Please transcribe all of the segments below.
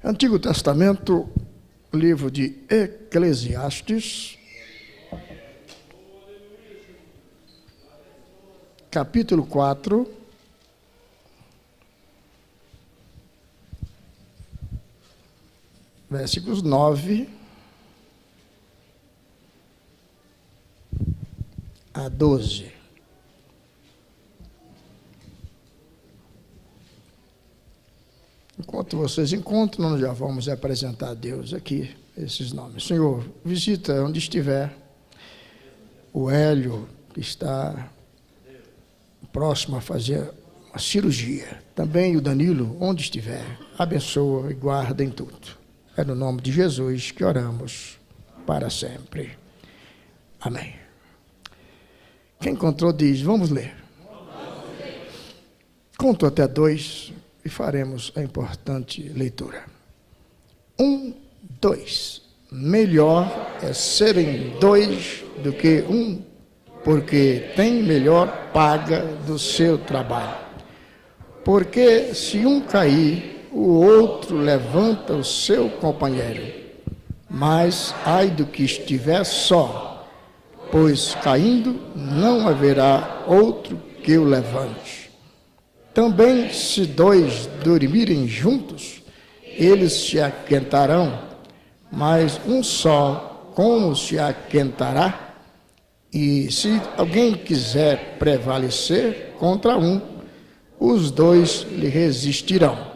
Antigo Testamento, livro de Eclesiastes, capítulo 4, versículos 9 a 12. Enquanto vocês encontram, nós já vamos apresentar a Deus aqui, esses nomes. Senhor, visita onde estiver o Hélio, que está próximo a fazer uma cirurgia. Também o Danilo, onde estiver, abençoa e guarda em tudo. É no nome de Jesus que oramos para sempre. Amém. Quem encontrou diz, vamos ler. Conto até 2 e faremos a importante leitura. 1, 2. Melhor é serem 2 do que 1, porque tem melhor paga do seu trabalho. Porque se um cair, o outro levanta o seu companheiro. Mas ai do que estiver só, pois caindo não haverá outro que o levante. Também se 2 dormirem juntos, eles se aquentarão, mas um só como se aquentará? E se alguém quiser prevalecer contra um, os 2 lhe resistirão.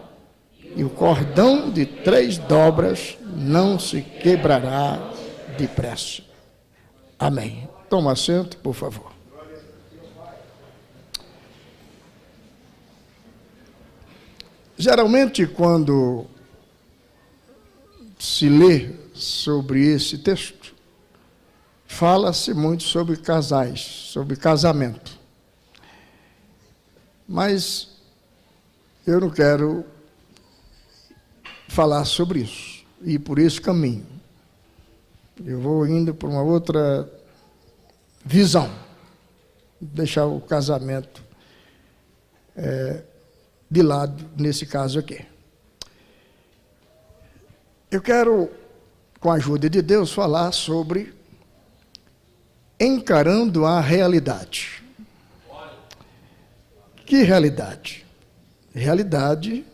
E o cordão de 3 dobras não se quebrará depressa. Amém. Toma assento, por favor. Geralmente, quando se lê sobre esse texto, fala-se muito sobre casais, sobre casamento. Mas eu não quero falar sobre isso, e por esse caminho. Eu vou indo para uma outra visão, deixar o casamento de lado, nesse caso aqui. Eu quero, com a ajuda de Deus, falar sobre encarando a realidade. Que realidade? Realidade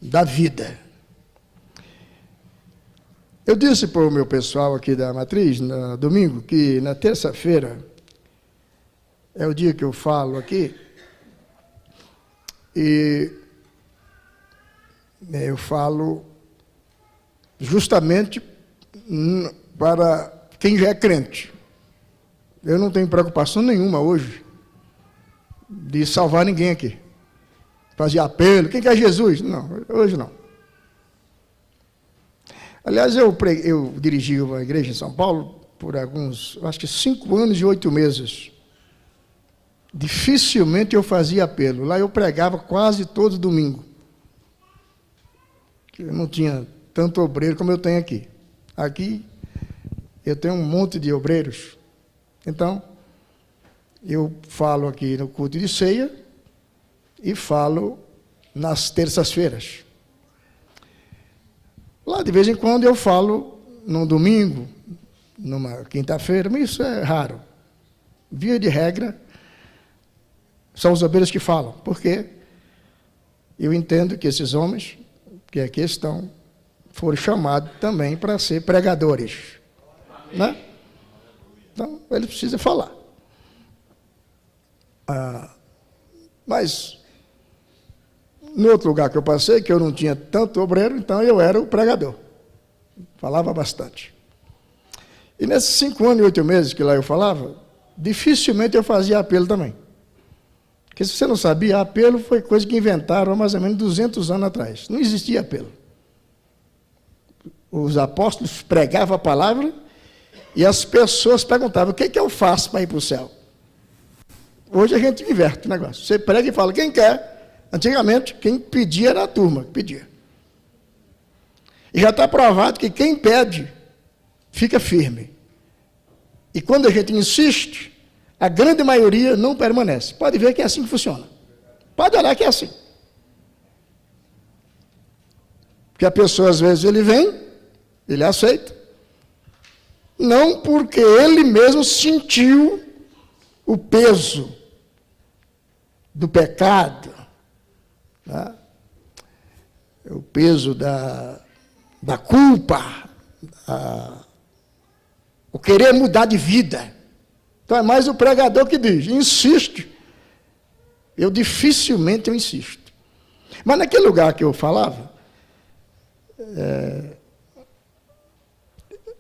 da vida. Eu disse para o meu pessoal aqui da Matriz, no domingo, que na terça-feira é o dia que eu falo aqui, e eu falo justamente para quem já é crente. Eu não tenho preocupação nenhuma hoje de salvar ninguém aqui. Fazer apelo, quem quer Jesus? Não, hoje não. Aliás, eu dirigi uma igreja em São Paulo por acho que 5 anos e 8 meses. Dificilmente eu fazia apelo. Lá eu pregava quase todo domingo. Eu não tinha tanto obreiro como eu tenho aqui. Aqui eu tenho um monte de obreiros. Então, eu falo aqui no culto de ceia e falo nas terças-feiras. Lá, de vez em quando, eu falo num domingo, numa quinta-feira, mas isso é raro. Via de regra, são os obreiros que falam, porque eu entendo que esses homens que aqui estão foram chamados também para ser pregadores, né? Então, eles precisam falar. Mas, no outro lugar que eu passei, que eu não tinha tanto obreiro, então eu era o pregador. Falava bastante. E nesses 5 anos e 8 meses que lá eu falava, dificilmente eu fazia apelo também. Porque se você não sabia, apelo foi coisa que inventaram há mais ou menos 200 anos atrás. Não existia apelo. Os apóstolos pregavam a palavra e as pessoas perguntavam, o que eu faço para ir para o céu? Hoje a gente inverte o negócio. Você prega e fala, quem quer? Antigamente, quem pedia era a turma que pedia. E já está provado que quem pede, fica firme. E quando a gente insiste, a grande maioria não permanece. Pode ver que é assim que funciona. Pode olhar que é assim. Porque a pessoa, às vezes, ele vem, ele aceita. Não porque ele mesmo sentiu o peso do pecado, né? O peso da culpa, o querer mudar de vida. Então é mais o pregador que diz, insiste. Eu dificilmente insisto. Mas naquele lugar que eu falava,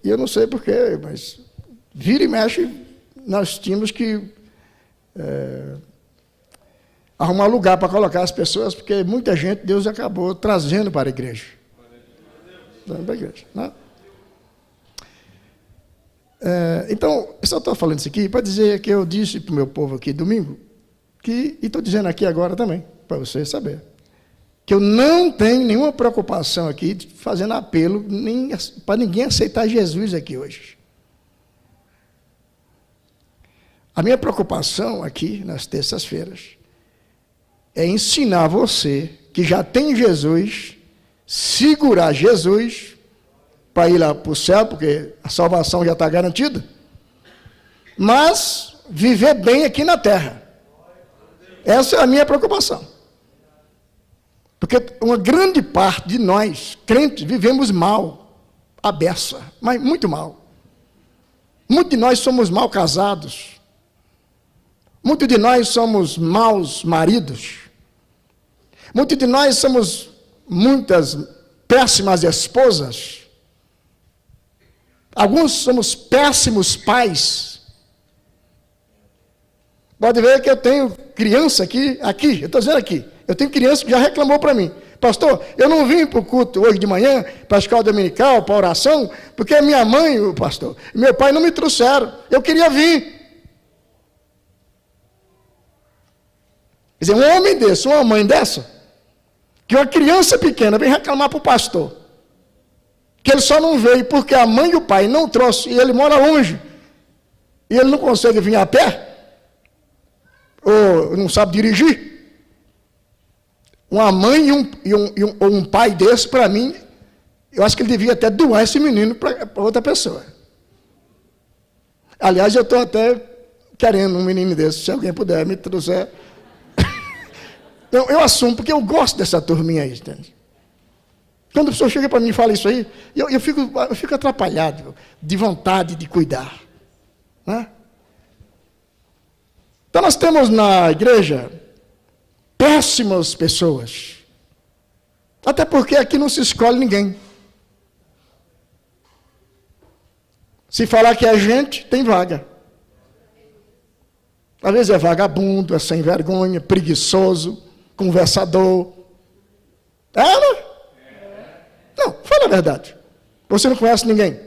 eu não sei porquê, mas vira e mexe, nós tínhamos que arrumar lugar para colocar as pessoas, porque muita gente Deus acabou trazendo para a igreja. Né? Então, eu só estou falando isso aqui para dizer que eu disse para o meu povo aqui domingo, e estou dizendo aqui agora também, para você saber, que eu não tenho nenhuma preocupação aqui fazendo apelo para ninguém aceitar Jesus aqui hoje. A minha preocupação aqui, nas terças-feiras, é ensinar você, que já tem Jesus, segurar Jesus para ir lá para o céu, porque a salvação já está garantida, mas viver bem aqui na terra. Essa é a minha preocupação. Porque uma grande parte de nós, crentes, vivemos mal, à beça, mas muito mal. Muitos de nós somos mal casados. Muitos de nós somos maus maridos. Muitos de nós somos muitas péssimas esposas. Alguns somos péssimos pais. Pode ver que eu tenho criança aqui, eu estou dizendo aqui, eu tenho criança que já reclamou para mim. Pastor, eu não vim para o culto hoje de manhã, para a escola dominical, para a oração, porque minha mãe, o pastor, e meu pai não me trouxeram. Eu queria vir. Quer dizer, um homem desse, uma mãe dessa, que uma criança pequena vem reclamar para o pastor, que ele só não veio porque a mãe e o pai não trouxeram, e ele mora longe, e ele não consegue vir a pé, ou não sabe dirigir. Uma mãe ou um pai desse, para mim, eu acho que ele devia até doar esse menino para outra pessoa. Aliás, eu estou até querendo um menino desse, se alguém puder me trouxer. Então, eu assumo, porque eu gosto dessa turminha aí, entende? Quando a pessoa chega para mim e fala isso aí, eu fico atrapalhado, de vontade de cuidar. Né? Então, nós temos na igreja péssimas pessoas. Até porque aqui não se escolhe ninguém. Se falar que é gente, tem vaga. Às vezes é vagabundo, é sem vergonha, preguiçoso, conversador. Não? Não, fala a verdade. Você não conhece ninguém.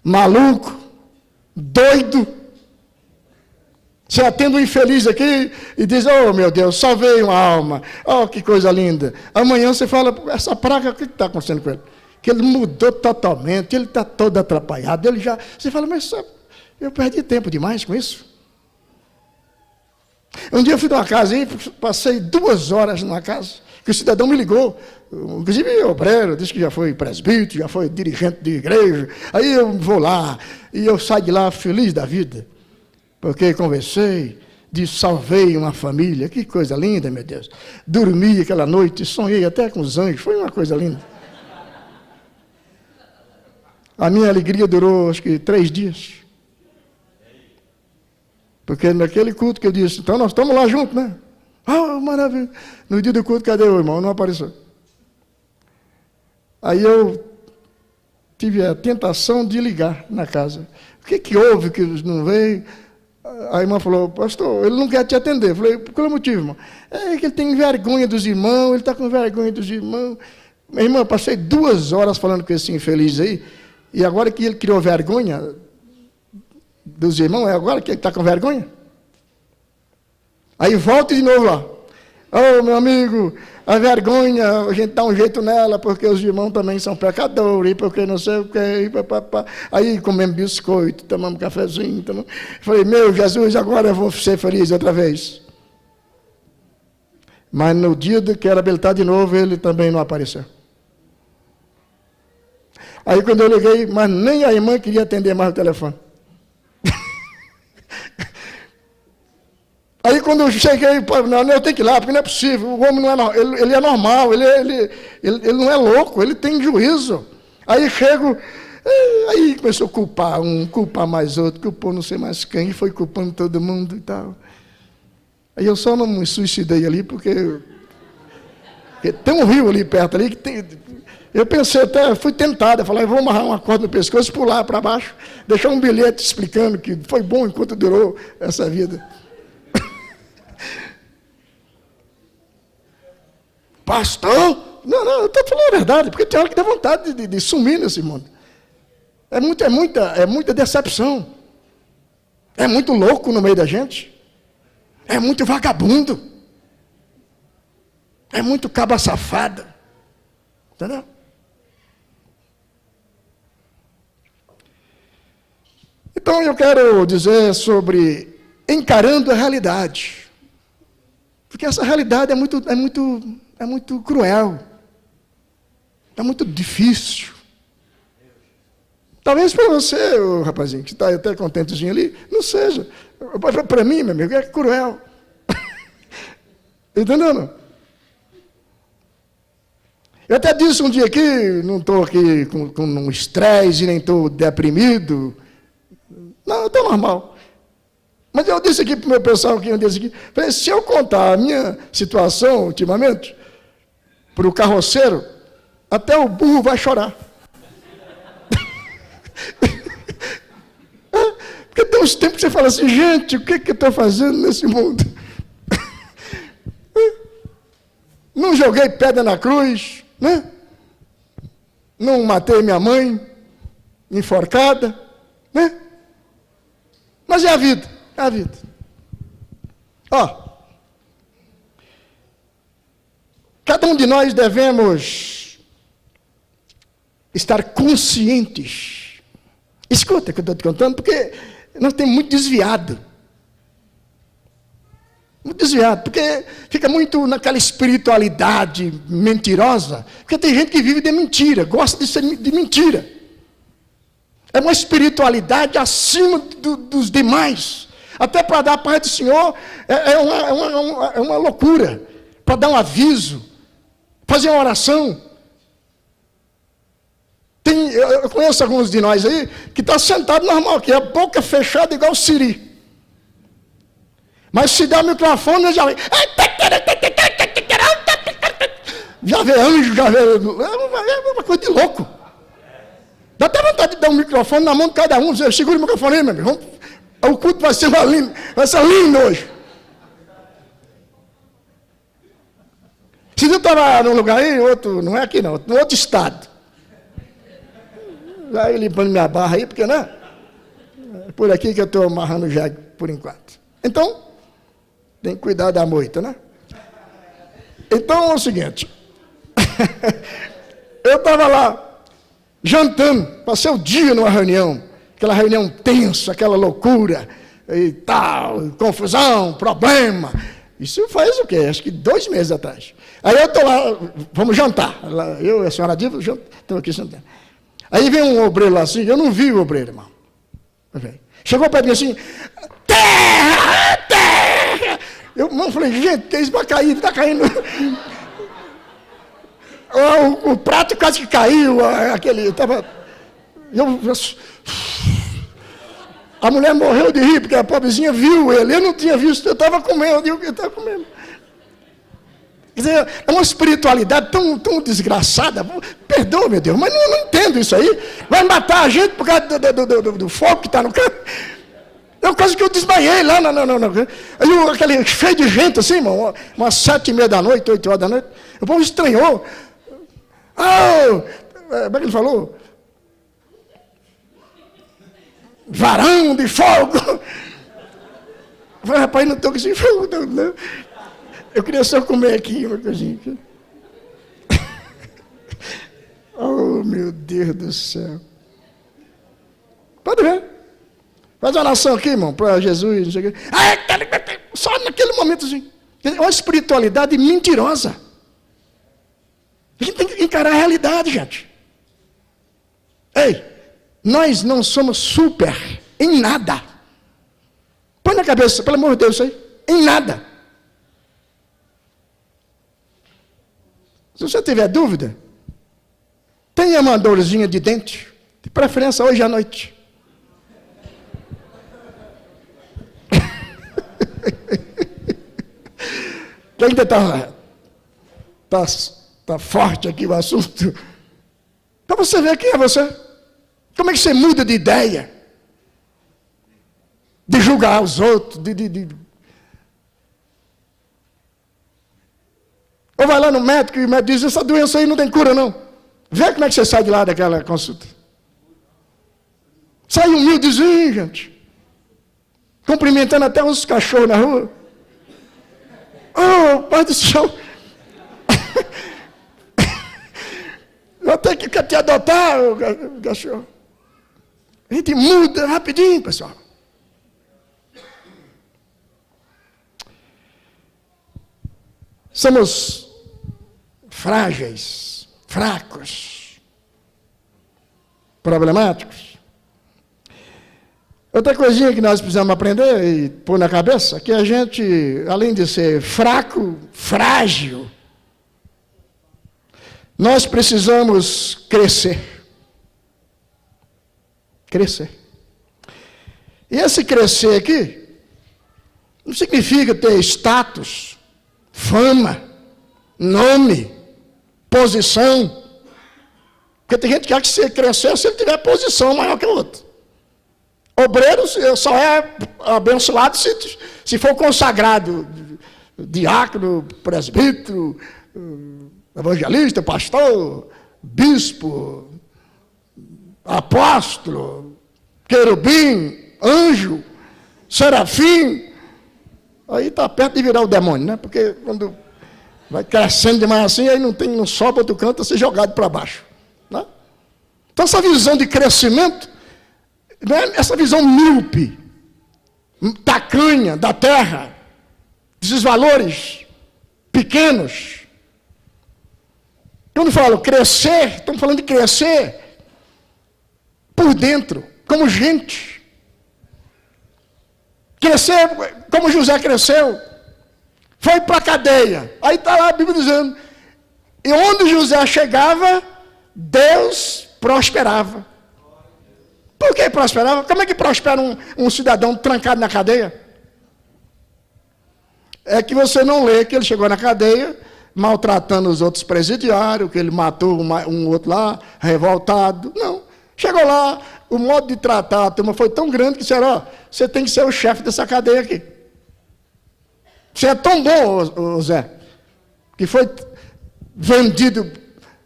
Maluco, doido. Você atende um infeliz aqui e diz, oh meu Deus, salvei uma alma, oh que coisa linda. Amanhã você fala, essa praga, o que está acontecendo com ele? Que ele mudou totalmente, ele está todo atrapalhado, você fala, mas eu perdi tempo demais com isso. Um dia eu fui numa casa aí, passei 2 horas numa casa, que o cidadão me ligou, inclusive obreiro, disse que já foi presbítero, já foi dirigente de igreja, aí eu vou lá, e eu saio de lá feliz da vida. Porque conversei, salvei uma família, que coisa linda, meu Deus. Dormi aquela noite, sonhei até com os anjos, foi uma coisa linda. A minha alegria durou, acho que 3 dias. Porque naquele culto que eu disse, então nós estamos lá juntos, né? Ah, maravilha. No dia do culto, cadê o irmão? Não apareceu. Aí eu tive a tentação de ligar na casa. O que houve que não veio? A irmã falou, pastor, ele não quer te atender. Eu falei, por qual motivo, irmão? É que ele tem vergonha dos irmãos, ele está com vergonha dos irmãos. Minha irmã, passei 2 horas falando com esse infeliz aí, e agora que ele criou vergonha dos irmãos, é agora que ele está com vergonha? Aí volta de novo lá. Oh, meu amigo, a vergonha, a gente dá um jeito nela, porque os irmãos também são pecadores, porque não sei o quê, papapá. Aí comemos biscoito, tomamos cafezinho. Falei, meu Jesus, agora eu vou ser feliz outra vez. Mas no dia que era habilitado de novo, ele também não apareceu. Aí quando eu liguei, mas nem a irmã queria atender mais o telefone. Aí quando eu cheguei, não, eu tenho que ir lá, porque não é possível, o homem não é, ele é normal, ele não é louco, ele tem juízo. Aí chego, aí começou a culpar um, culpar mais outro, culpou não sei mais quem, e foi culpando todo mundo e tal. Aí eu só não me suicidei ali, porque tem um rio ali perto ali, que tem, eu pensei até, fui tentado, eu falei, vou amarrar uma corda no pescoço, pular para baixo, deixar um bilhete explicando que foi bom enquanto durou essa vida. Pastor? Não, eu estou falando a verdade, porque tem hora que dá vontade de sumir nesse mundo. É muita decepção. É muito louco no meio da gente. É muito vagabundo. É muito caba safada. Entendeu? Então eu quero dizer sobre encarando a realidade. Porque essa realidade é muito cruel. É muito difícil. Talvez para você, o rapazinho, que está até contentezinho ali, não seja. Para mim, meu amigo, é cruel. Entendeu? Eu até disse um dia aqui, não estou aqui com um estresse, nem estou deprimido. Não, estou normal. Mas eu disse aqui para o meu pessoal, que eu disse aqui, falei, se eu contar a minha situação ultimamente, para o carroceiro, até o burro vai chorar. Porque tem uns tempos que você fala assim, gente, o que eu estou fazendo nesse mundo? Não joguei pedra na cruz, né? Não matei minha mãe, enforcada, né? Mas é a vida, é a vida. Ó, cada um de nós devemos estar conscientes. Escuta o que eu estou te contando, porque nós temos muito desviado. Muito desviado, porque fica muito naquela espiritualidade mentirosa, porque tem gente que vive de mentira, gosta de mentira. É uma espiritualidade acima dos demais. Até para dar a paz do Senhor é uma loucura. Para dar um aviso, fazer uma oração. Eu conheço alguns de nós aí que está sentado normal, que é a boca fechada igual o siri. Mas se der o microfone, já vê. Já vê anjo, já vê. É uma coisa de louco. Dá até vontade de dar um microfone na mão de cada um. Segura o microfone aí, meu amigo. O culto vai ser lindo hoje. Se eu estava num lugar aí, outro, não é aqui não, no outro estado. Aí limpando minha barra aí, porque né? É por aqui que eu estou amarrando já por enquanto. Então, tem que cuidar da moita, né? Então é o seguinte. Eu estava lá, jantando, passei o dia numa reunião, aquela reunião tensa, aquela loucura, e tal, confusão, problema. Isso faz o quê? Acho que 2 meses atrás. Aí eu estou lá, vamos jantar. Eu e a senhora Diva, estamos aqui sentando. Aí vem um obreiro lá assim, eu não vi o obreiro, irmão. Chegou perto de mim assim, terra, terra! Eu falei, gente, que isso vai cair, está caindo. O prato quase que caiu, a mulher morreu de rir, porque a pobrezinha viu ele, eu não tinha visto, eu estava comendo, eu estava comendo. Quer dizer, é uma espiritualidade tão desgraçada, perdoa, meu Deus, mas não entendo isso aí, vai matar a gente por causa do fogo que está no campo. É quase que eu desmaiei lá, aí aquele cheio de gente assim, irmão, umas 7:30 da noite, 8 horas da noite, o povo estranhou. Como é que ele falou? Varão de fogo. Eu falei, rapaz, não estou com esse fogo, não. Eu queria só comer aqui uma coisinha. Oh, meu Deus do céu. Pode ver. Faz uma oração aqui, irmão, para Jesus, não sei o quê. Só naquele momento assim. É uma espiritualidade mentirosa. A gente tem que encarar a realidade, gente. Ei, nós não somos super em nada. Põe na cabeça, pelo amor de Deus, isso aí. Em nada. Se você tiver dúvida, tenha uma dorzinha de dente, de preferência hoje à noite. Que ainda tá forte aqui o assunto. Para você ver quem é você. Como é que você muda de ideia? De julgar os outros, Ou vai lá no médico e o médico diz, essa doença aí não tem cura não. Vê como é que você sai de lá daquela consulta. Sai humildezinho, gente. Cumprimentando até os cachorros na rua. Oh, Pai do céu. Eu tenho que te adotar, cachorro. A gente muda rapidinho, pessoal. Somos frágeis, fracos, problemáticos. Outra coisinha que nós precisamos aprender e pôr na cabeça, que a gente, além de ser fraco, frágil, nós precisamos crescer. Crescer. E esse crescer aqui, não significa ter status, fama, nome, posição. Porque tem gente que acha que se crescer se ele tiver posição maior que o outro. Obreiro só é abençoado se for consagrado diácono, presbítero, evangelista, pastor, bispo, apóstolo, querubim, anjo, serafim. Aí está perto de virar o demônio, né? Porque quando vai crescendo demais assim, aí não sobe outro canto, a ser jogado para baixo. Né? Então essa visão de crescimento, não é essa visão míope, tacanha da terra, desses valores pequenos. Quando eu falo crescer, estamos falando de crescer por dentro, como gente. Crescer como José cresceu. Foi para a cadeia. Aí está lá a Bíblia dizendo, e onde José chegava, Deus prosperava. Por que prosperava? Como é que prospera um cidadão trancado na cadeia? É que você não lê que ele chegou na cadeia, maltratando os outros presidiários, que ele matou um outro lá, revoltado. Não. Chegou lá, o modo de tratar a turma foi tão grande que disseram, ó, você tem que ser o chefe dessa cadeia aqui. Você é tão bom, Zé, que foi vendido,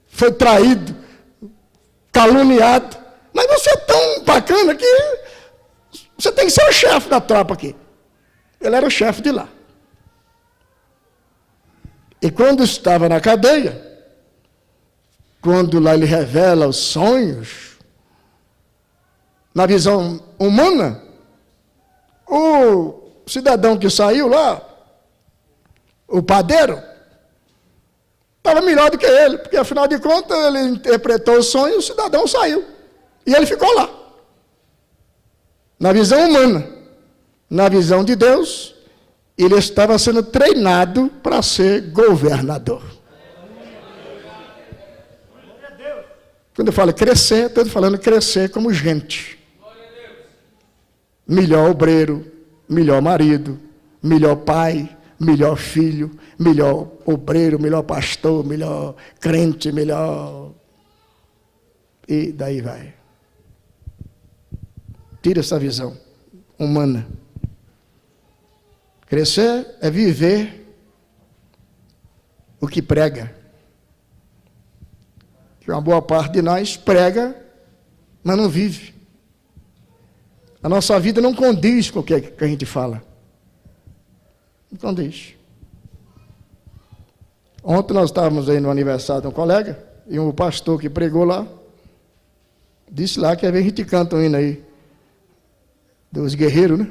foi traído, caluniado, mas você é tão bacana que você tem que ser o chefe da tropa aqui. Ele era o chefe de lá. E quando estava na cadeia, quando lá ele revela os sonhos, na visão humana, o cidadão que saiu lá, o padeiro, estava melhor do que ele, porque afinal de contas ele interpretou o sonho e o cidadão saiu. E ele ficou lá. Na visão humana. Na visão de Deus, ele estava sendo treinado para ser governador. Quando eu falo crescer, estou falando crescer como gente. Melhor obreiro, melhor marido, melhor pai, melhor filho, melhor obreiro, melhor pastor, melhor crente, melhor... E daí vai. Tira essa visão humana. Crescer é viver o que prega. Que uma boa parte de nós prega, mas não vive. A nossa vida não condiz com o que a gente fala. Não condiz. Ontem nós estávamos aí no aniversário de um colega, e um pastor que pregou lá, disse lá que a gente canta um hino aí, dos guerreiros, né?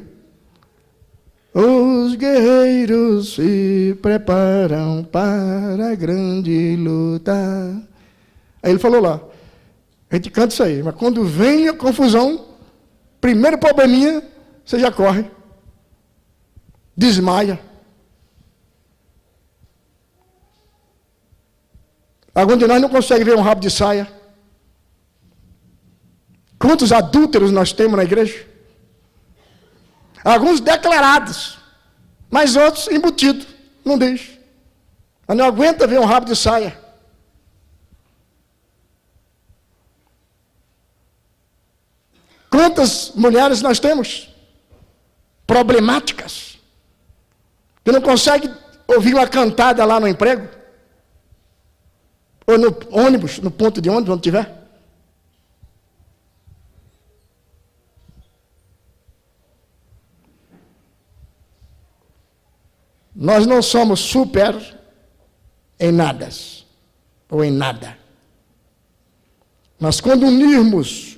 Os os guerreiros se preparam para a grande luta. Aí ele falou lá, a gente canta isso aí, mas quando vem a confusão, primeiro probleminha, você já corre, desmaia. Alguns de nós não consegue ver um rabo de saia. Quantos adúlteros nós temos na igreja? Alguns declarados, mas outros embutidos, não deixa. Mas não aguenta ver um rabo de saia. Quantas mulheres nós temos? Problemáticas. Que não consegue ouvir uma cantada lá no emprego? Ou no ônibus, no ponto de ônibus, onde tiver? Nós não somos super em nada, ou em nada. Mas quando unimos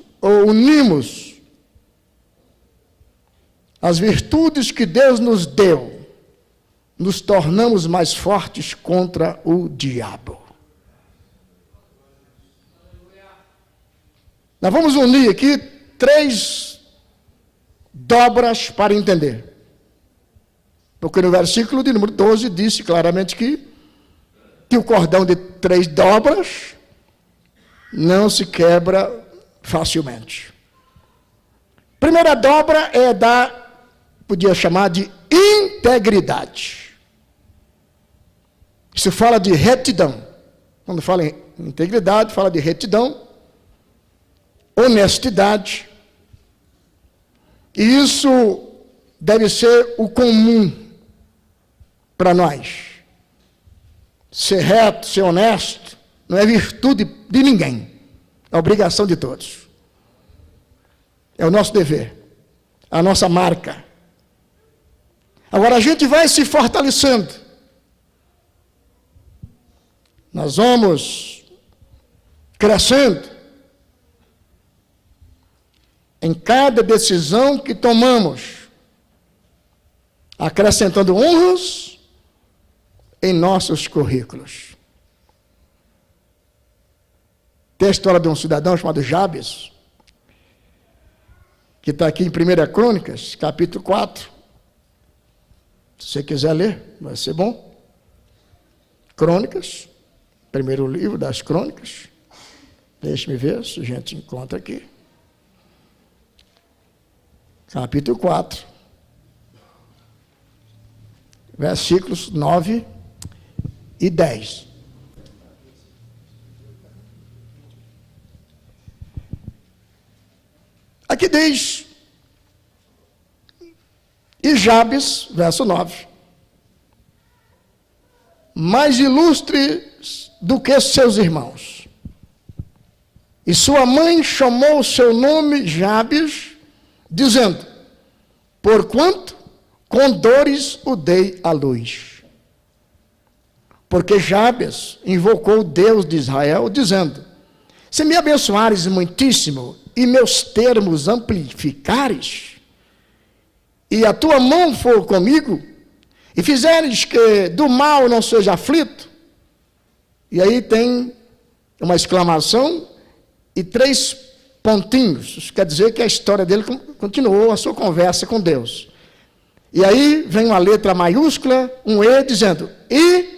as virtudes que Deus nos deu, nos tornamos mais fortes contra o diabo. Nós vamos unir aqui 3 dobras para entender. Porque no versículo de número 12 disse claramente que o cordão de 3 dobras não se quebra facilmente. Primeira dobra é podia chamar de integridade. Isso fala de retidão. Quando fala em integridade, fala de retidão, honestidade. E isso deve ser o comum para nós. Ser reto, ser honesto, não é virtude de ninguém. É obrigação de todos. É o nosso dever, a nossa marca. Agora a gente vai se fortalecendo. Nós vamos crescendo em cada decisão que tomamos, acrescentando honras em nossos currículos. Tem a história de um cidadão chamado Jabes, que está aqui em 1 Crônicas, capítulo 4. Se você quiser ler, vai ser bom. Crônicas, primeiro livro das Crônicas. Deixe-me ver se a gente encontra aqui. Capítulo 4, versículos 9 e 10. Aqui diz, e Jabes, verso 9, mais ilustre do que seus irmãos. E sua mãe chamou o seu nome Jabes, dizendo, porquanto com dores o dei à luz. Porque Jabes invocou o Deus de Israel, dizendo, se me abençoares muitíssimo, e meus termos amplificares, e a tua mão for comigo, e fizeres que do mal não seja aflito, e aí tem uma exclamação e 3 pontinhos, isso quer dizer que a história dele continuou a sua conversa com Deus. E aí vem uma letra maiúscula, um E, dizendo, e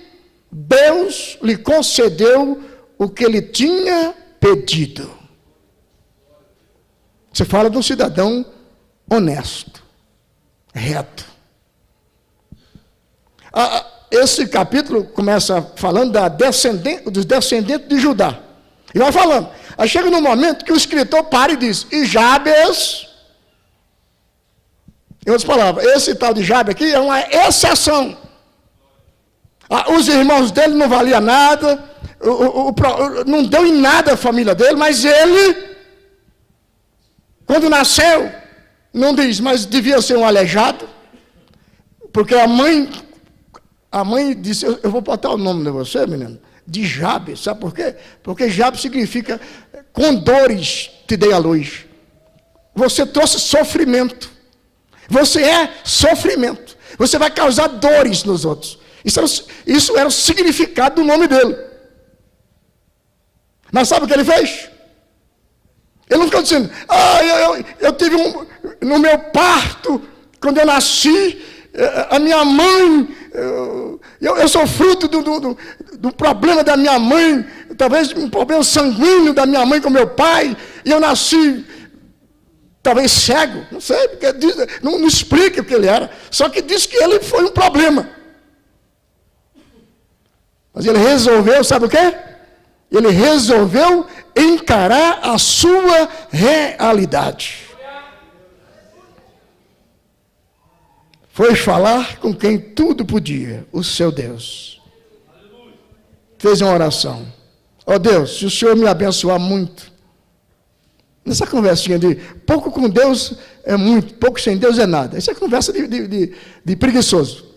Deus lhe concedeu o que ele tinha pedido. Você fala de um cidadão honesto, reto. Esse capítulo começa falando dos descendentes de Judá. E vai falando. Aí chega num momento que o escritor para e diz, e Jabes, em outras palavras, esse tal de Jabes aqui é uma exceção. Os irmãos dele não valiam nada, não deu em nada a família dele, mas ele, quando nasceu, não diz, mas devia ser um aleijado, porque a mãe disse, eu vou botar o nome de você, menino, de Jabes, sabe por quê? Porque Jabes significa, com dores te dei a luz. Você trouxe sofrimento. Você é sofrimento. Você vai causar dores nos outros. Isso era o significado do nome dele. Mas sabe o que ele fez? Ele não ficou dizendo, eu tive no meu parto, quando eu nasci, a minha mãe, eu sou fruto do problema da minha mãe, talvez um problema sanguíneo da minha mãe com meu pai, e eu nasci, talvez cego, não sei, porque não explica o que ele era, só que diz que ele foi um problema. Mas ele resolveu, sabe o quê? Ele resolveu encarar a sua realidade. Foi falar com quem tudo podia, o seu Deus. Fez uma oração. Deus, se o Senhor me abençoar muito, nessa conversinha de pouco com Deus é muito, pouco sem Deus é nada. Isso é conversa de preguiçoso.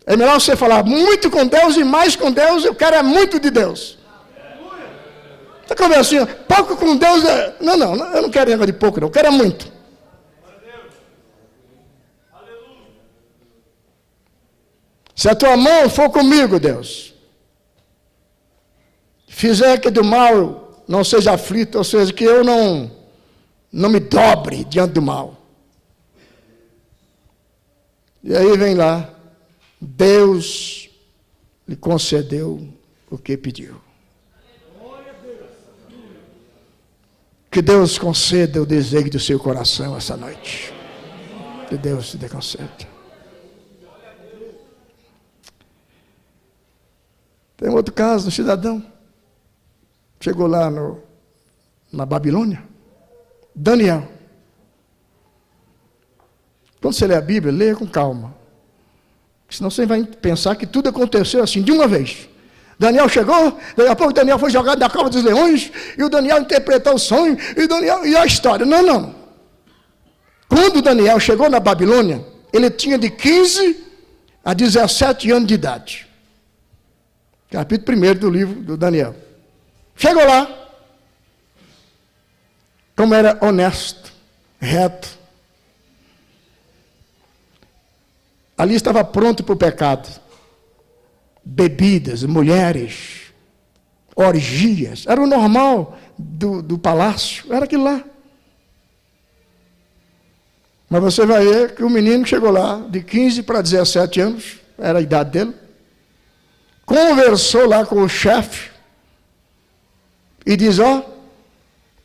É melhor você falar muito com Deus e mais com Deus, eu quero muito de Deus. Essa conversinha, pouco com Deus é... Não, eu não quero negócio de pouco, não, eu quero muito. Se a tua mão for comigo, Deus, fizer que do mal não seja aflito, ou seja, que eu não me dobre diante do mal. E aí vem lá, Deus lhe concedeu o que pediu. Que Deus conceda o desejo do seu coração essa noite. Que Deus te conceda. Tem outro caso, um cidadão. Chegou lá na Babilônia. Daniel. Quando você lê a Bíblia, leia com calma. Senão você vai pensar que tudo aconteceu assim, de uma vez. Daniel chegou, daqui a pouco Daniel foi jogado na cova dos leões, e o Daniel interpretou o sonho, e a história. Não. Quando Daniel chegou na Babilônia, ele tinha de 15 a 17 anos de idade. Capítulo 1 do livro do Daniel. Chegou lá, como era honesto, reto. Ali estava pronto para o pecado. Bebidas, mulheres, orgias. Era o normal do palácio, era aquilo lá. Mas você vai ver que o menino chegou lá, de 15 para 17 anos, era a idade dele, conversou lá com o chefe, e diz,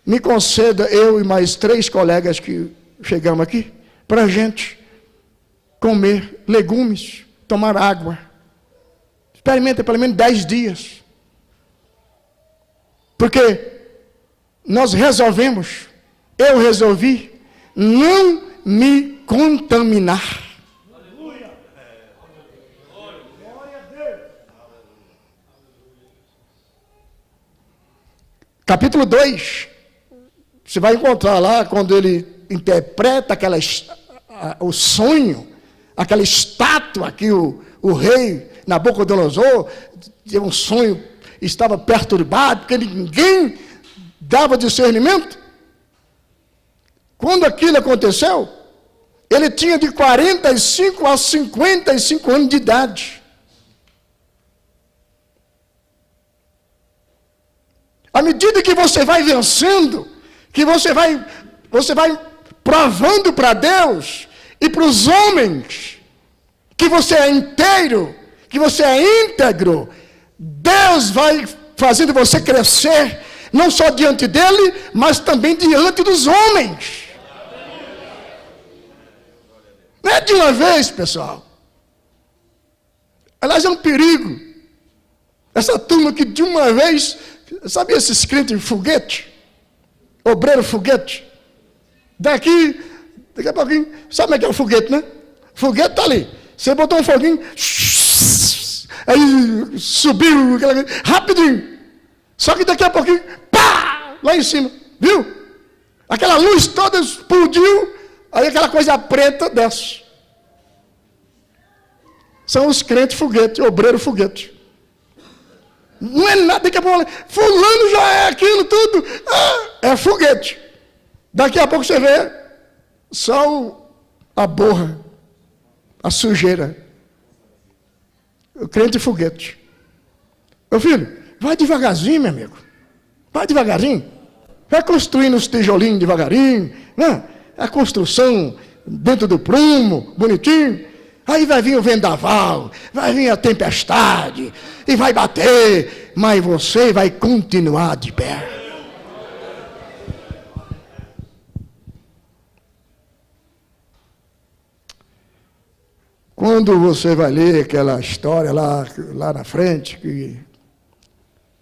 me conceda eu e mais 3 colegas que chegamos aqui, para a gente comer legumes, tomar água. Experimenta pelo menos 10 dias. Porque eu resolvi não me contaminar. Aleluia. Glória a Deus. Capítulo 2, você vai encontrar lá, quando ele interpreta o sonho, aquela estátua que o rei Nabucodonosor teve um sonho, estava perturbado, porque ninguém dava discernimento. Quando aquilo aconteceu, ele tinha de 45 a 55 anos de idade. À medida que você vai vencendo, que você vai provando para Deus e para os homens que você é inteiro, que você é íntegro, Deus vai fazendo você crescer, não só diante dele, mas também diante dos homens. Não é de uma vez, pessoal. Aliás, é um perigo. Essa turma que de uma vez, sabe esses crentes foguete? Obreiro foguete? Daqui a pouquinho, sabe como é que é o foguete, né? Foguete está ali. Você botou um foguinho, aí subiu, rapidinho. Só que daqui a pouquinho, pá, lá em cima, viu? Aquela luz toda explodiu, aí aquela coisa preta desce. São os crentes foguete, obreiro foguete. Não é nada, daqui a pouco, fulano já é aquilo tudo, é foguete. Daqui a pouco você vê só a borra. a sujeira. O crente foguete. Meu filho, vai devagarzinho, meu amigo. Vai devagarinho. Vai construindo os tijolinhos devagarinho, né? A construção dentro do prumo, bonitinho. Aí vai vir o vendaval, vai vir a tempestade, e vai bater, mas você vai continuar de pé. Quando você vai ler aquela história lá na frente,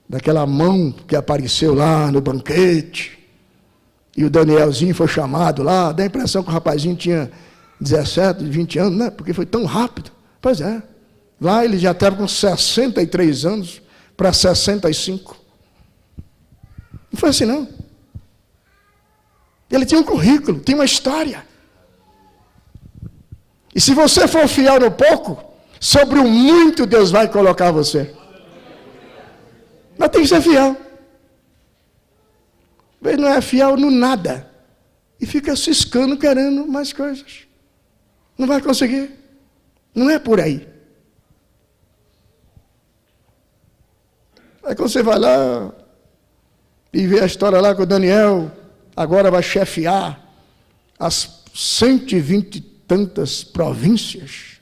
daquela mão que apareceu lá no banquete, e o Danielzinho foi chamado lá, dá a impressão que o rapazinho tinha 17, 20 anos, né? Porque foi tão rápido. Pois é. Lá ele já estava com 63 anos para 65. Não foi assim, não. Ele tinha um currículo, tinha uma história. E se você for fiel no pouco, sobre o muito Deus vai colocar você. Mas tem que ser fiel. Ele não é fiel no nada. E fica ciscando, querendo mais coisas. Não vai conseguir. Não é por aí. Aí quando você vai lá e vê a história lá que o Daniel agora vai chefiar as 120 e tantas províncias.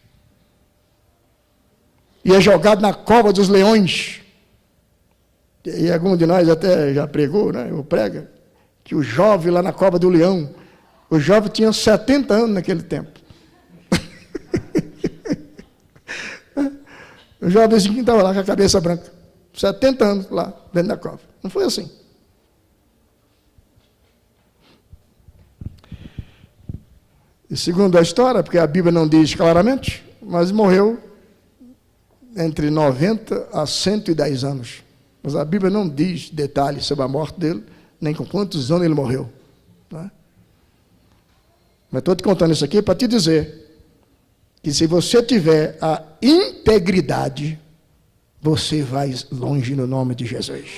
E é jogado na cova dos leões. E algum de nós até já pregou, né? Eu prego, que o jovem lá na cova do leão, o jovem tinha 70 anos naquele tempo. O jovenzinho que estava lá com a cabeça branca, 70 anos lá dentro da cova. Não foi assim. E segundo a história, porque a Bíblia não diz claramente, mas morreu entre 90 a 110 anos. Mas a Bíblia não diz detalhes sobre a morte dele, nem com quantos anos ele morreu. Né? Mas estou te contando isso aqui para te dizer que se você tiver a integridade, você vai longe no nome de Jesus.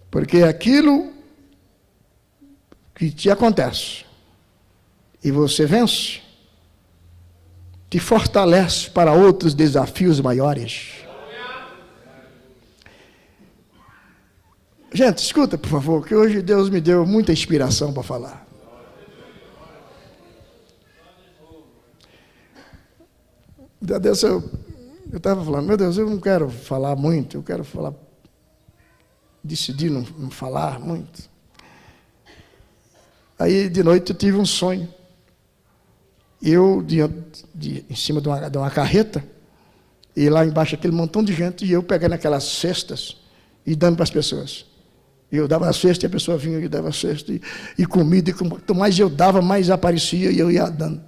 Porque aquilo que te acontece e você vence, te fortalece para outros desafios maiores. Gente, escuta, por favor, que hoje Deus me deu muita inspiração para falar. Eu estava falando, meu Deus, eu não quero falar muito, eu quero falar, decidi não falar muito. Aí, de noite, eu tive um sonho. Eu, em cima de uma carreta, e lá embaixo aquele montão de gente, e eu pegando aquelas cestas e dando para as pessoas. Eu dava a cesta e a pessoa vinha e dava a cesta, e comida, e quanto mais eu dava, mais aparecia e eu ia dando.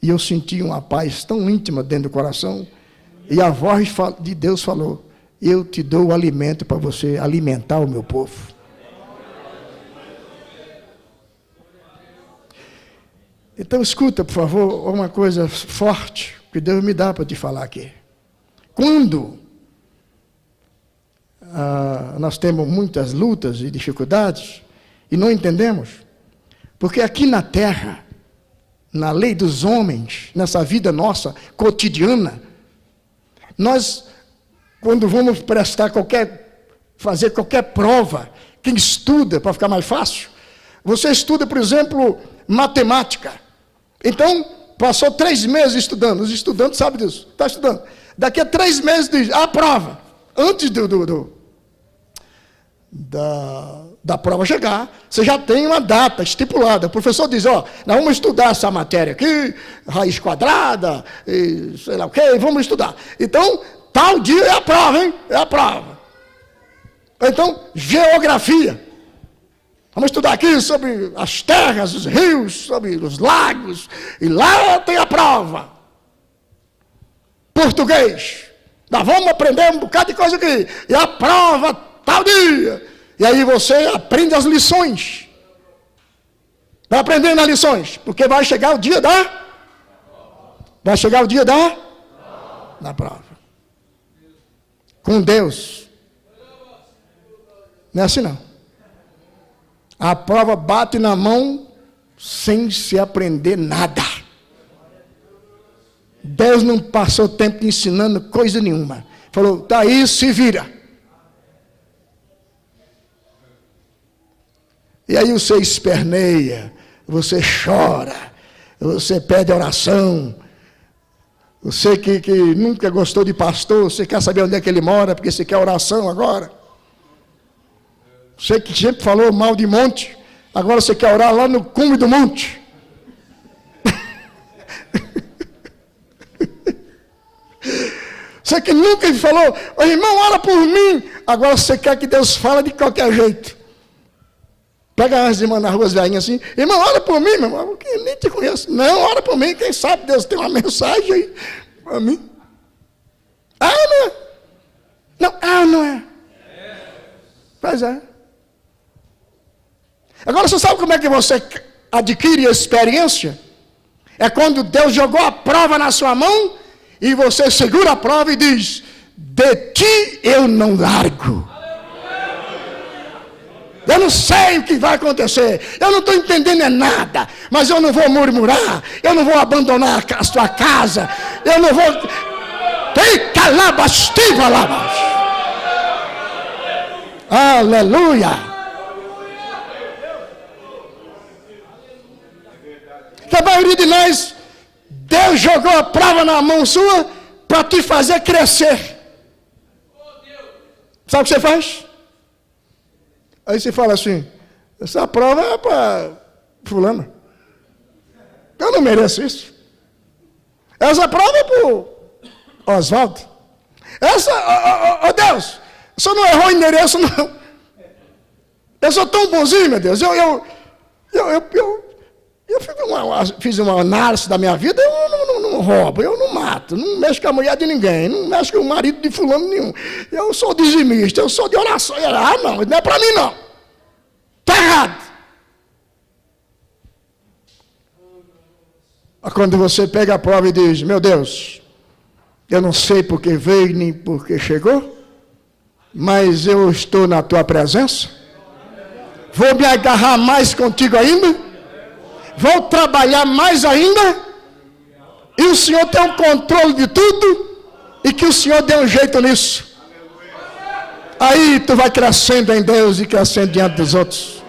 E eu sentia uma paz tão íntima dentro do coração, e a voz de Deus falou, eu te dou o alimento para você alimentar o meu povo. Então escuta, por favor, uma coisa forte que Deus me dá para te falar aqui. Quando nós temos muitas lutas e dificuldades e não entendemos, porque aqui na terra, na lei dos homens, nessa vida nossa cotidiana, nós, quando vamos fazer qualquer prova, quem estuda para ficar mais fácil, você estuda, por exemplo, matemática. Então, passou 3 meses estudando, os estudantes sabem disso, está estudando. Daqui a 3 meses diz, a prova, antes da prova chegar, você já tem uma data estipulada. O professor diz, nós vamos estudar essa matéria aqui, raiz quadrada, e sei lá o quê, vamos estudar. Então, tal dia é a prova, hein? É a prova. Então, geografia. Vamos estudar aqui sobre as terras, os rios, sobre os lagos, e lá tem a prova. Português. Nós vamos aprender um bocado de coisa aqui. E a prova tal dia. E aí você aprende as lições. Vai aprendendo as lições, porque vai chegar o dia da prova. Com Deus. Não é assim não. A prova bate na mão sem se aprender nada. Deus não passou tempo ensinando coisa nenhuma. Falou, tá aí, se vira. E aí você esperneia, você chora, você pede oração. Você que nunca gostou de pastor, você quer saber onde é que ele mora, porque você quer oração agora. Você que sempre falou mal de monte, agora você quer orar lá no cume do monte. Você que nunca falou, ô irmão, ora por mim. Agora você quer que Deus fale de qualquer jeito. Pega as irmãs na rua, as velhinhas assim, irmão, ora por mim, meu irmão, eu nem te conheço. Não, ora por mim, quem sabe Deus tem uma mensagem aí para mim. Ah, não é? Não, não é. Pois é. Agora você sabe como é que você adquire a experiência? É quando Deus jogou a prova na sua mão e você segura a prova e diz, de ti eu não largo. Eu não sei o que vai acontecer, eu não estou entendendo nada, mas eu não vou murmurar, eu não vou abandonar a sua casa, eu não vou... Aleluia! Que a maioria de nós, Deus jogou a prova na mão sua para te fazer crescer. Sabe o que você faz? Aí você fala assim, essa prova é para fulano. Eu não mereço isso. Essa prova é para o Oswaldo. Essa, Deus, o senhor não errou o endereço, não. Eu sou tão bonzinho, meu Deus. Eu fiz uma análise da minha vida, eu não roubo, eu não mato, não mexo com a mulher de ninguém, não mexo com o marido de fulano nenhum. Eu sou dizimista, eu sou de oração. Ah, não é para mim não. Está errado. Quando você pega a prova e diz, meu Deus, eu não sei por que veio, nem por que chegou, mas eu estou na tua presença, vou me agarrar mais contigo ainda, vou trabalhar mais ainda, e o Senhor tem o controle de tudo, e que o Senhor dê um jeito nisso. Aí tu vai crescendo em Deus e crescendo diante dos outros.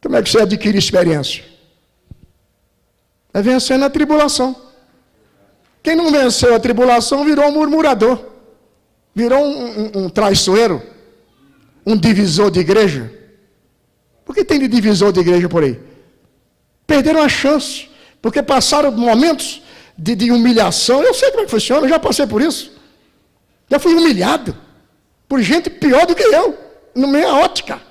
Como é que você adquire experiência? É vencendo a tribulação. Quem não venceu a tribulação virou um murmurador, virou um traiçoeiro, um divisor de igreja. Por que tem de divisor de igreja por aí? Perderam a chance, porque passaram momentos de humilhação. Eu sei como é que funciona, eu já passei por isso. Já fui humilhado por gente pior do que eu, no meio ótica.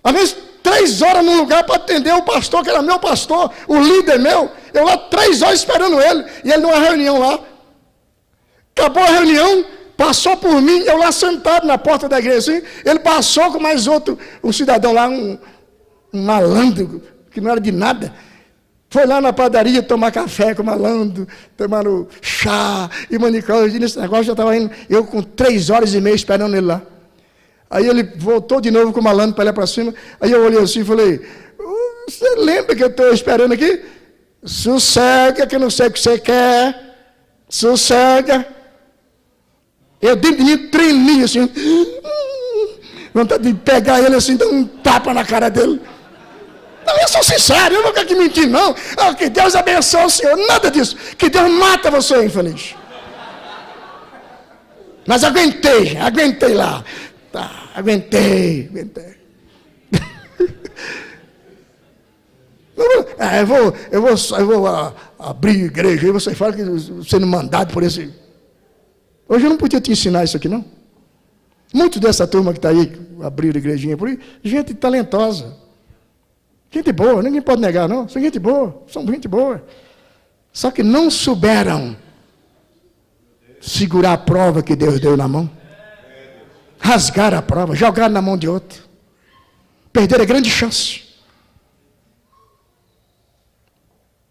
Às vezes, 3 horas num lugar para atender o pastor, que era meu pastor, o líder meu. Eu lá 3 horas esperando ele, e ele numa reunião lá. Acabou a reunião, passou por mim, eu lá sentado na porta da igreja assim, ele passou com mais outro, um cidadão lá, um malandro, que não era de nada. Foi lá na padaria tomar café com o malandro, tomando chá e manicômio, e nesse negócio já estava indo, eu com 3 horas e meia esperando ele lá. Aí ele voltou de novo com o malandro para olhar para cima, aí eu olhei assim e falei, você lembra que eu estou esperando aqui? Sossega, que eu não sei o que você quer, sossega. Eu dentro de mim tremia assim, vontade de pegar ele assim, dar um tapa na cara dele. Não, eu sou sincero, eu não quero que mentir, não. Que Deus abençoe o senhor, nada disso. Que Deus mata você, infeliz. Mas aguentei lá. Tá, aguentei. Eu vou abrir igreja, aí você fala que sendo mandado por esse... Hoje eu não podia te ensinar isso aqui, não. Muito dessa turma que está aí, abrindo igrejinha por aí, gente talentosa. Gente boa, ninguém pode negar, não. São gente boa. Só que não souberam segurar a prova que Deus deu na mão. Rasgaram a prova, jogaram na mão de outro. Perderam a grande chance.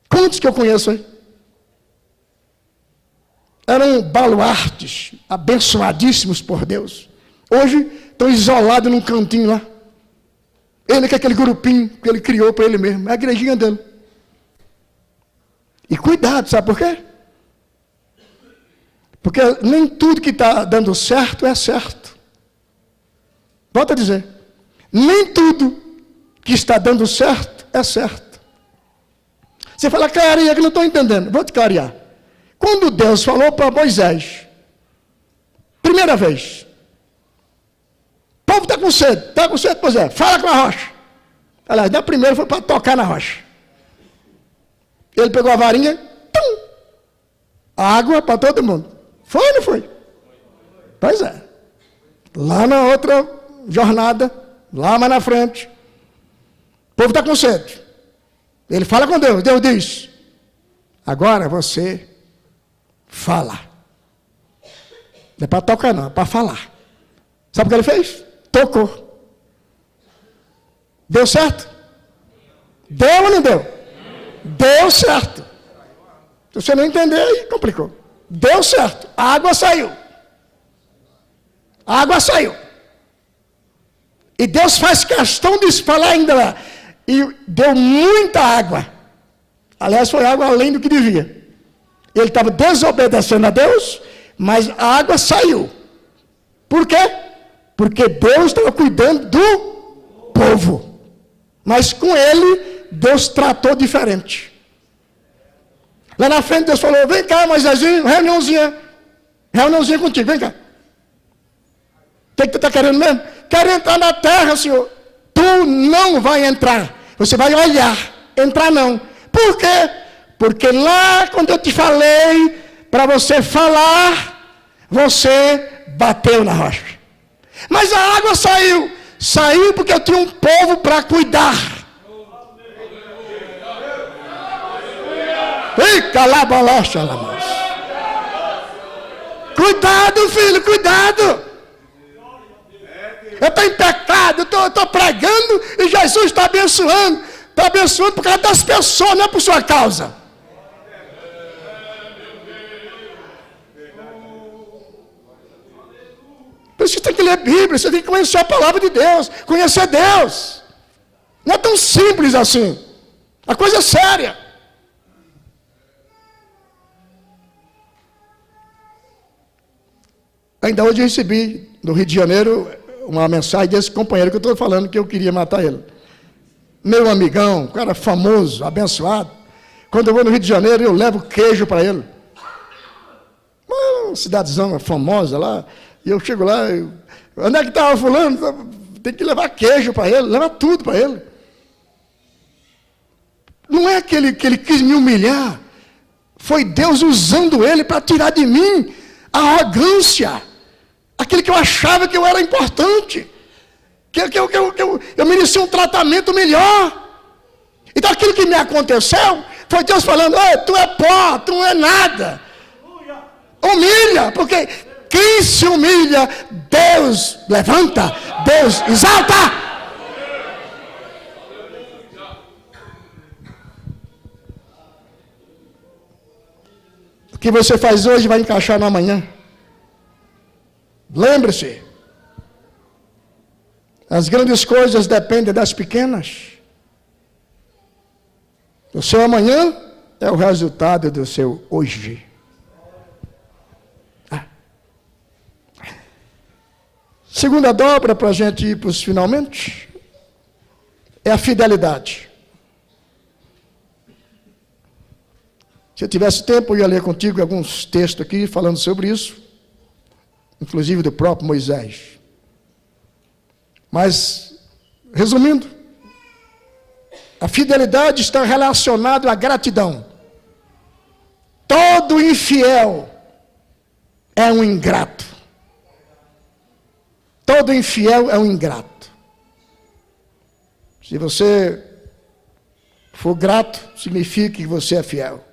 Quantos que eu conheço aí? eram baluartes, abençoadíssimos por Deus. Hoje estão isolados num cantinho lá. Ele com aquele grupinho que ele criou para ele mesmo, é a igrejinha dele. E cuidado, sabe por quê? Porque nem tudo que está dando certo é certo. Volto a dizer, nem tudo que está dando certo é certo. Você fala, clareia que não estou entendendo. Vou te clarear. Quando Deus falou para Moisés, primeira vez, o povo está com sede, pois é, fala com a rocha. Aliás, da primeira foi para tocar na rocha. Ele pegou a varinha, tum, água para todo mundo. Foi ou não foi? Pois é. Lá na outra jornada, lá mais na frente, o povo está com sede. Ele fala com Deus, Deus diz, agora você fala. Não é para tocar não, é para falar. Sabe o que ele fez? Tocou. Deu certo? Deu ou não deu? Deu certo. Se você não entender, aí complicou. Deu certo. A água saiu. A água saiu. E Deus faz questão de falar ainda lá. E deu muita água. Aliás, foi água além do que devia. Ele estava desobedecendo a Deus, mas a água saiu. Por quê? Porque Deus estava cuidando do povo. Mas com ele, Deus tratou diferente. Lá na frente, Deus falou, vem cá, Moisésinho, reuniãozinha contigo, vem cá. O que tu está querendo mesmo? Quero entrar na terra, Senhor. Tu não vai entrar. Você vai olhar. Entrar não. Por quê? Porque lá, quando eu te falei, para você falar, você bateu na rocha. Mas a água saiu. Saiu porque eu tinha um povo para cuidar. Fica lá, bolacha, lá. Cuidado, filho, cuidado. Eu estou em pecado, eu estou pregando e Jesus está abençoando. Está abençoando por causa das pessoas, não é por sua causa. Por isso você tem que ler a Bíblia, você tem que conhecer a palavra de Deus, conhecer Deus. Não é tão simples assim. A coisa é séria. Ainda hoje eu recebi, no Rio de Janeiro, uma mensagem desse companheiro que eu estou falando que eu queria matar ele. Meu amigão, cara famoso, abençoado. Quando eu vou no Rio de Janeiro, eu levo queijo para ele. Uma cidadezão famosa lá. E eu chego lá, onde é que estava fulano? Tem que levar queijo para ele, leva tudo para ele. Não é que ele quis me humilhar. Foi Deus usando ele para tirar de mim a arrogância. Aquele que eu achava que eu era importante. Que eu merecia um tratamento melhor. Então aquilo que me aconteceu, foi Deus falando, tu é pó, tu não é nada. Humilha, porque quem se humilha, Deus levanta, Deus exalta. O que você faz hoje vai encaixar no amanhã. Lembre-se, as grandes coisas dependem das pequenas. O seu amanhã é o resultado do seu hoje. Segunda dobra, para a gente ir para os finalmente, é a fidelidade. Se eu tivesse tempo, eu ia ler contigo alguns textos aqui falando sobre isso, inclusive do próprio Moisés. Mas, resumindo, a fidelidade está relacionada à gratidão. Todo infiel é um ingrato. Todo infiel é um ingrato. Se você for grato, significa que você é fiel.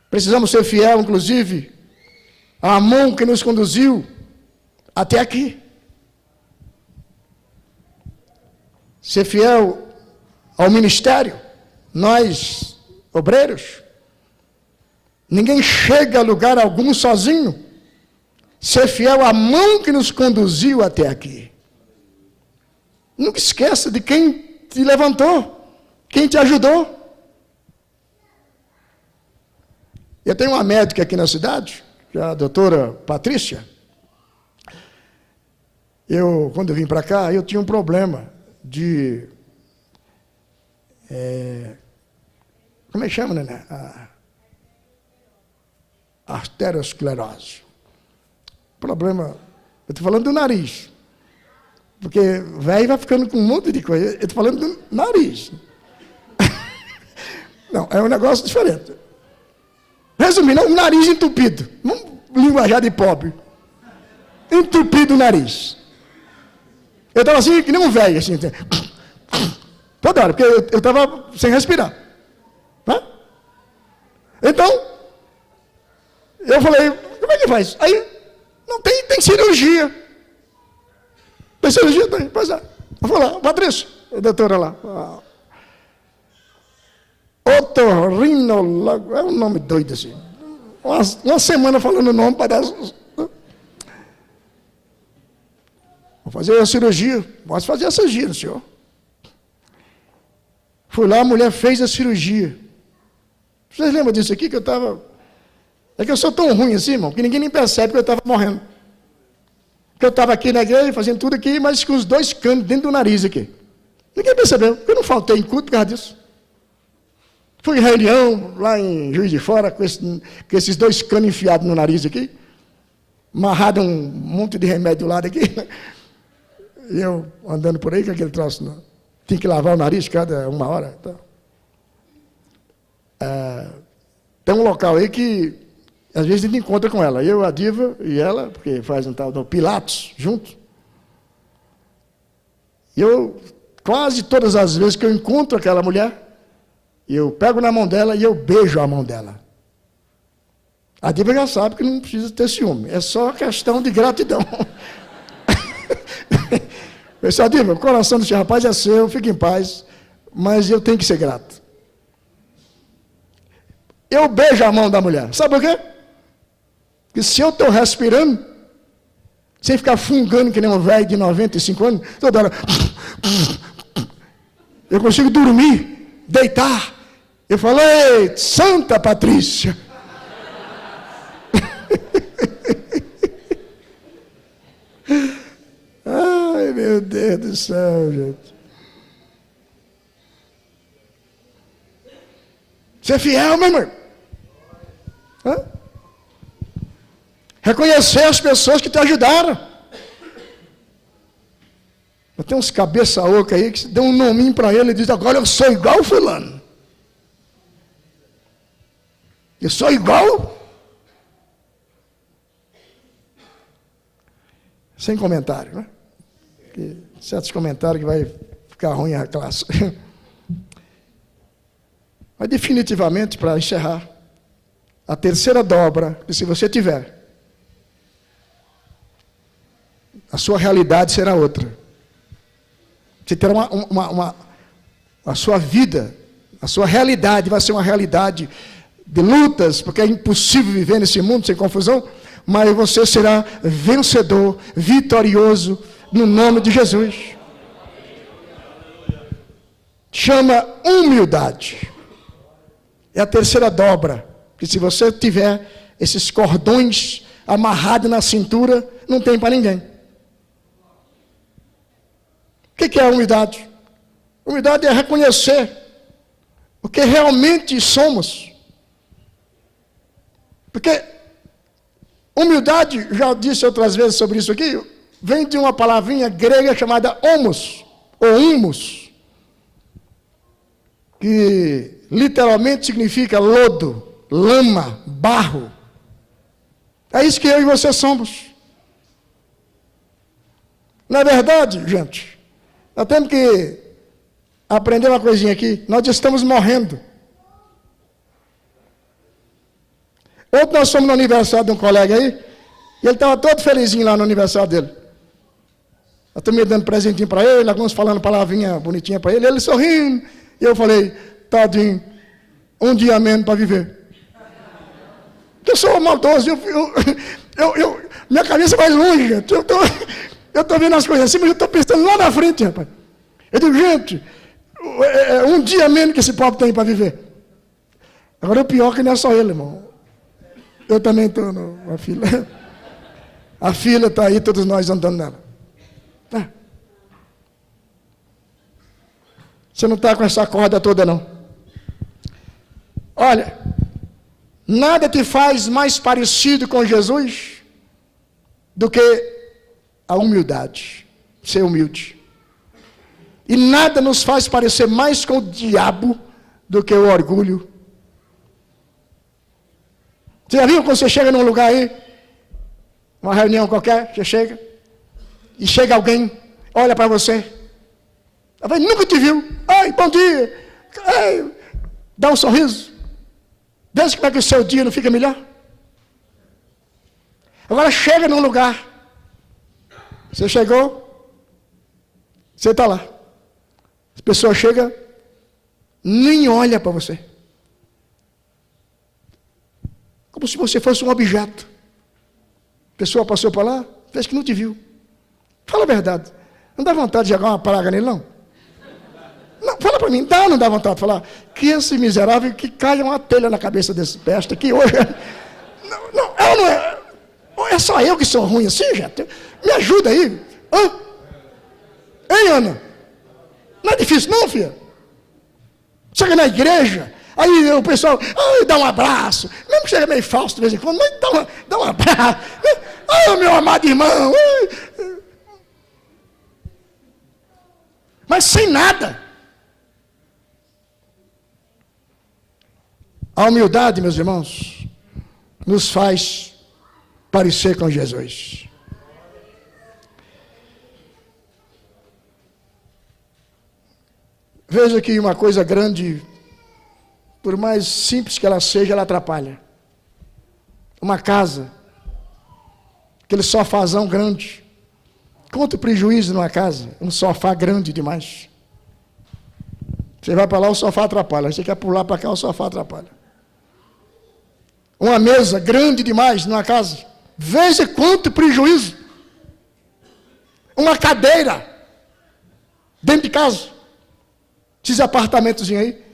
Precisamos ser fiel, inclusive, à mão que nos conduziu até aqui. Ser fiel ao ministério, nós, obreiros. Ninguém chega a lugar algum sozinho. Ser fiel à mão que nos conduziu até aqui. Nunca esqueça de quem te levantou, quem te ajudou. Eu tenho uma médica aqui na cidade, que é a doutora Patrícia. Quando eu vim para cá, eu tinha um problema de... como é que chama, né? Arteriosclerose. Problema... Eu estou falando do nariz. Porque velho vai ficando com um monte de coisa. Eu estou falando do nariz. Não, é um negócio diferente. Resumindo, um nariz entupido. Vamos linguajar de pobre. Entupido o nariz. Eu estava assim, que nem um velho, assim. Toda hora, porque eu estava sem respirar. Né? Então, eu falei, como é que faz? Aí, não tem cirurgia. Tem cirurgia? Tem, pois é. Eu fui lá, Patrícia, a doutora lá. Otorrinolago, é um nome doido assim. Uma semana falando o nome para dar... Vou fazer a cirurgia. Posso fazer a cirurgia, senhor. Fui lá, a mulher fez a cirurgia. Vocês lembram disso aqui que eu estava... É que eu sou tão ruim assim, irmão, que ninguém nem percebe que eu estava morrendo. Que eu estava aqui na igreja, fazendo tudo aqui, mas com os 2 canos dentro do nariz aqui. Ninguém percebeu, porque eu não faltei em culto por causa disso. Fui em reunião, lá em Juiz de Fora, com esses 2 canos enfiados no nariz aqui, amarrado um monte de remédio do lado aqui, e eu andando por aí com aquele troço, não. Tinha que lavar o nariz cada 1 hora. Então. Tem um local aí que às vezes a gente encontra com ela, eu, a Diva e ela, porque faz um tal do Pilatos junto. E eu, quase todas as vezes que eu encontro aquela mulher, eu pego na mão dela e eu beijo a mão dela. A Diva já sabe que não precisa ter ciúme, é só questão de gratidão. Pessoal, Diva, o coração desse rapaz é seu, fique em paz, mas eu tenho que ser grato. Eu beijo a mão da mulher, sabe por quê? Porque se eu estou respirando, sem ficar fungando que nem um velho de 95 anos, toda hora, eu consigo dormir, deitar. Eu falei, Santa Patrícia. Ai, meu Deus do céu, gente. Ser fiel, meu irmão. Hã? Reconhecer as pessoas que te ajudaram. Eu tenho uns cabeça oca aí que dão um nominho para ele e diz, agora eu sou igual fulano. Eu sou igual? Sem comentário, né? Porque certos comentários que vai ficar ruim a classe. Mas definitivamente, para encerrar, a terceira dobra, que se você tiver, a sua realidade será outra. Você terá a sua vida, a sua realidade vai ser uma realidade de lutas, porque é impossível viver nesse mundo sem confusão, mas você será vencedor, vitorioso, no nome de Jesus. Chama humildade. É a terceira dobra, que se você tiver esses cordões amarrados na cintura, não tem para ninguém. O que é a humildade? Humildade é reconhecer o que realmente somos. Porque humildade, já disse outras vezes sobre isso aqui, vem de uma palavrinha grega chamada homos, ou humus, que literalmente significa lodo, lama, barro. É isso que eu e você somos. Na verdade, gente, nós temos que aprender uma coisinha aqui. Nós estamos morrendo. Ontem nós fomos no aniversário de um colega aí, e ele estava todo felizinho lá no aniversário dele. Eu estou me dando presentinho para ele, alguns falando palavrinha bonitinha para ele sorrindo. E eu falei, tadinho, um dia menos para viver. Eu sou maldoso, minha cabeça vai longe, gente. Eu estou vendo as coisas assim, mas eu estou pensando lá na frente, rapaz. Eu digo, gente, um dia menos que esse pobre tem para viver. Agora o pior é que não é só ele, irmão. Eu também estou na fila. A fila está aí, todos nós andando nela. Tá. Você não está com essa corda toda, não. Olha, nada te faz mais parecido com Jesus do que a humildade, ser humilde. E nada nos faz parecer mais com o diabo do que o orgulho. Você já viu quando você chega num lugar aí, uma reunião qualquer, você chega, e chega alguém, olha para você, nunca te viu, ai, bom dia, ai, dá um sorriso, veja como é que o seu dia não fica melhor. Agora chega num lugar, você chegou, você está lá, a pessoa chega, nem olha para você, como se você fosse um objeto. A pessoa passou para lá, fez que não te viu. Fala a verdade. Não dá vontade de jogar uma praga nele, não? Não, fala para mim, dá ou não dá vontade de falar? Que esse miserável, que caia uma telha na cabeça desse besta, que hoje... Não é... É só eu que sou ruim assim, gente? Me ajuda aí. Hã? Hein, Ana? Não é difícil não, filha? Chega na igreja... Aí o pessoal, dá um abraço, mesmo que seja meio falso de vez em quando, mas dá um abraço. Meu amado irmão. Mas sem nada. A humildade, meus irmãos, nos faz parecer com Jesus. Veja que uma coisa grande, por mais simples que ela seja, ela atrapalha. Uma casa, aquele sofazão grande, quanto prejuízo numa casa, um sofá grande demais. Você vai para lá, o sofá atrapalha. Você quer pular para cá, o sofá atrapalha. Uma mesa grande demais numa casa, veja quanto prejuízo. Uma cadeira dentro de casa, esses apartamentozinhos aí,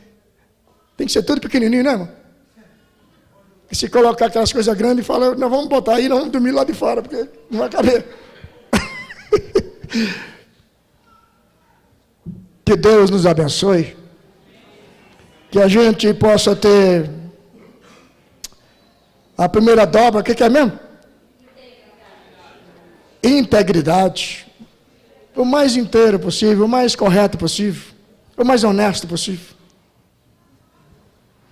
tem que ser tudo pequenininho, né, irmão? E se colocar aquelas coisas grandes e falar, nós vamos botar aí, nós vamos dormir lá de fora, porque não vai caber. Que Deus nos abençoe. Que a gente possa ter a primeira dobra, o que é mesmo? Integridade. O mais inteiro possível, o mais correto possível, o mais honesto possível.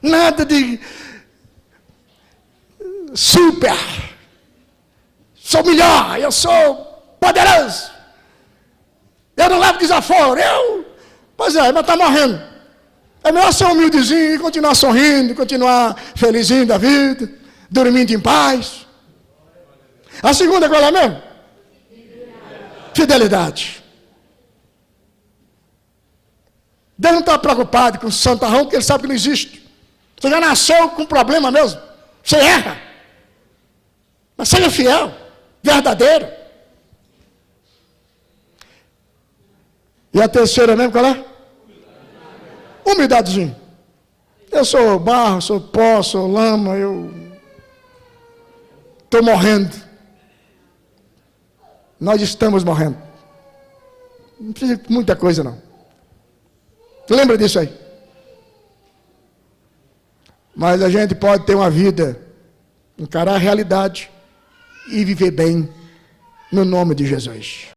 Nada de super, sou melhor, eu sou poderoso, eu não levo desaforo, pois é, mas está morrendo. É melhor ser humildezinho e continuar sorrindo, continuar felizinho da vida, dormindo em paz. A segunda qual é mesmo? Fidelidade. Deus não está preocupado com o santarrão, porque ele sabe que não existe. Você já nasceu com problema mesmo. Você erra. Mas seja fiel, verdadeiro. E a terceira mesmo, qual é? Humidadezinho. Eu sou barro, sou pó, sou lama, eu estou morrendo. Nós estamos morrendo. Não precisa de muita coisa, não. Lembra disso aí? Mas a gente pode ter uma vida, encarar a realidade e viver bem no nome de Jesus.